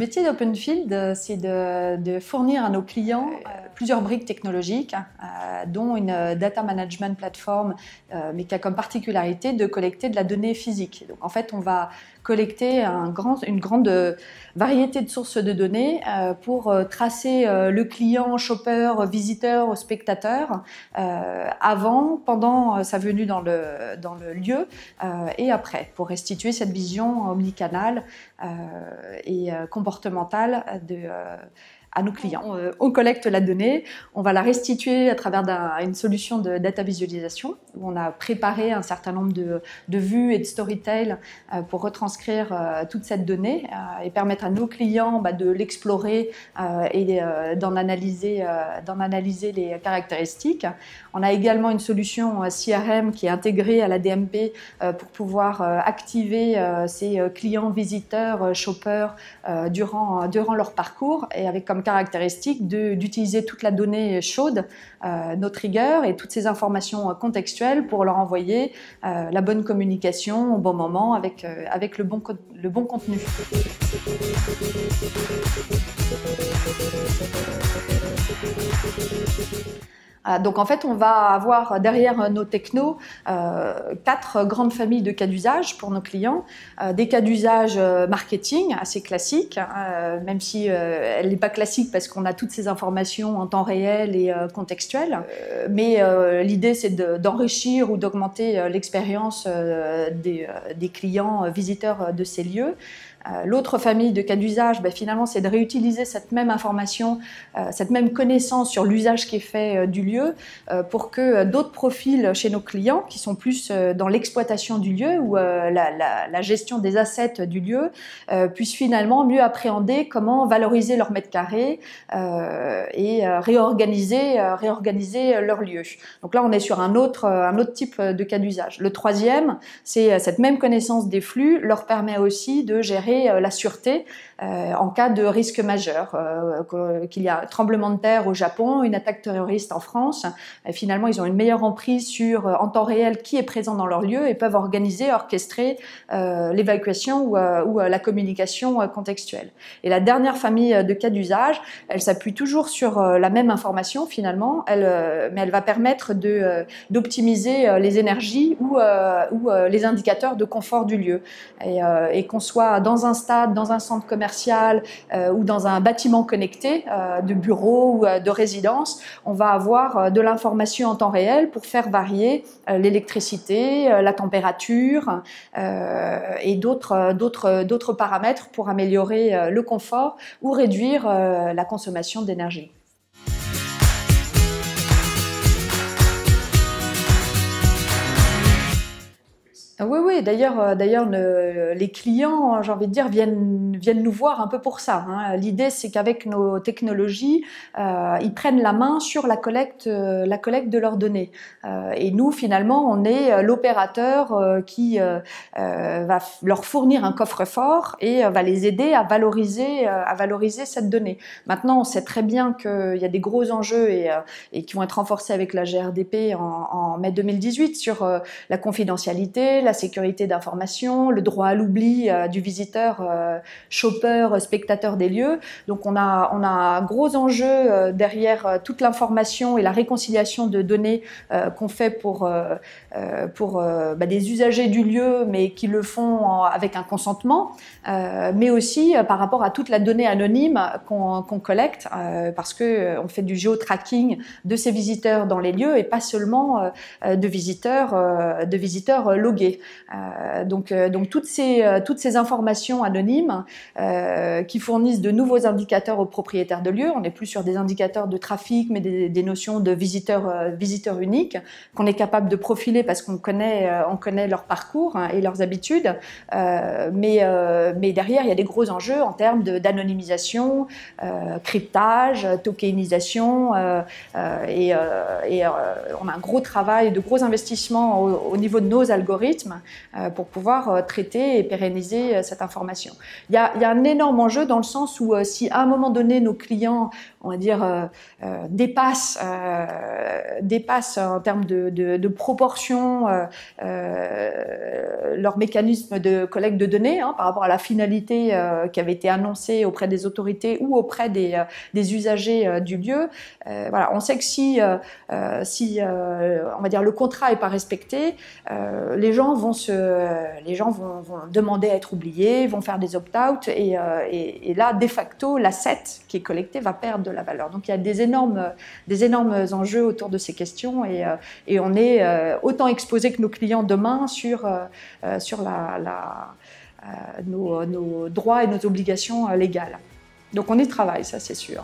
métier d'Openfield, c'est de fournir à nos clients plusieurs briques technologiques, dont une data management platform, mais qui a comme particularité de collecter de la donnée physique. Donc, en fait, on va collecter une grande variété de sources de données pour tracer le client, shopper, visiteur, spectateur, avant, pendant sa venue dans le lieu et après, pour restituer cette vision omnicanale et comportementale à nos clients. On collecte la donnée, on va la restituer à travers une solution de data visualisation où on a préparé un certain nombre de vues et de storytells pour retranscrire toute cette donnée et permettre à nos clients de l'explorer et d'en analyser les caractéristiques. On a également une solution CRM qui est intégrée à la DMP pour pouvoir activer ces clients, visiteurs, shoppers durant leur parcours et avec comme caractéristique d'utiliser toute la donnée chaude, nos triggers et toutes ces informations contextuelles pour leur envoyer la bonne communication au bon moment avec le bon contenu. Donc en fait, on va avoir derrière nos technos 4 grandes familles de cas d'usage pour nos clients. Des cas d'usage marketing assez classiques, même si elle n'est pas classique parce qu'on a toutes ces informations en temps réel et contextuelles. Mais l'idée, c'est d'enrichir ou d'augmenter l'expérience des clients visiteurs de ces lieux. L'autre famille de cas d'usage, finalement, c'est de réutiliser cette même information, cette même connaissance sur l'usage qui est fait du lieu pour que d'autres profils chez nos clients, qui sont plus dans l'exploitation du lieu ou la gestion des assets du lieu, puissent finalement mieux appréhender comment valoriser leur mètre carré et réorganiser leur lieu. Donc là, on est sur un autre type de cas d'usage. Le troisième, c'est cette même connaissance des flux leur permet aussi de gérer la sûreté en cas de risque majeur, qu'il y a un tremblement de terre au Japon, une attaque terroriste en France. Et finalement, ils ont une meilleure emprise en temps réel qui est présent dans leur lieu et peuvent orchestrer l'évacuation ou la communication contextuelle. Et la dernière famille de cas d'usage, elle s'appuie toujours sur la même information finalement, mais elle va permettre d'optimiser les énergies ou les indicateurs de confort du lieu. Et qu'on soit dans un stade, dans un centre commercial ou dans un bâtiment connecté de bureau ou de résidence, on va avoir de l'information en temps réel pour faire varier l'électricité, la température et d'autres paramètres pour améliorer le confort ou réduire la consommation d'énergie. Oui. D'ailleurs, les clients, j'ai envie de dire, viennent nous voir un peu pour ça. L'idée, c'est qu'avec nos technologies, ils prennent la main sur la collecte de leurs données. Et nous, finalement, on est l'opérateur qui va leur fournir un coffre-fort et va les aider à valoriser cette donnée. Maintenant, on sait très bien qu'il y a des gros enjeux et qui vont être renforcés avec la GRDP en mai 2018 sur la confidentialité, la sécurité d'information, le droit à l'oubli du visiteur, shopper, spectateur des lieux. Donc on a un gros enjeu derrière toute l'information et la réconciliation de données qu'on fait pour des usagers du lieu, mais qui le font avec un consentement, mais aussi par rapport à toute la donnée anonyme qu'on collecte, parce qu'on fait du géotracking de ces visiteurs dans les lieux et pas seulement de visiteurs logués. Donc toutes ces informations anonymes qui fournissent de nouveaux indicateurs aux propriétaires de lieux. On n'est plus sur des indicateurs de trafic, mais des notions de visiteurs uniques qu'on est capable de profiler parce qu'on connaît leur parcours et leurs habitudes. Mais derrière, il y a des gros enjeux en termes d'anonymisation, cryptage, tokenisation et on a un gros travail, de gros investissements au niveau de nos algorithmes mécanismes pour pouvoir traiter et pérenniser cette information. Il y a un énorme enjeu dans le sens où si à un moment donné nos clients, on va dire, dépassent en termes de proportion leur mécanisme de collecte de données par rapport à la finalité qui avait été annoncée auprès des autorités ou auprès des usagers du lieu. Voilà, on sait que si on va dire le contrat est pas respecté, les gens vont demander à être oubliés, vont faire des opt-out et là de facto l'asset qui est collecté va perdre de la valeur. Donc il y a des énormes enjeux autour de ces questions et on est autant exposé que nos clients demain sur nos droits et nos obligations légales. Donc on y travaille, ça c'est sûr.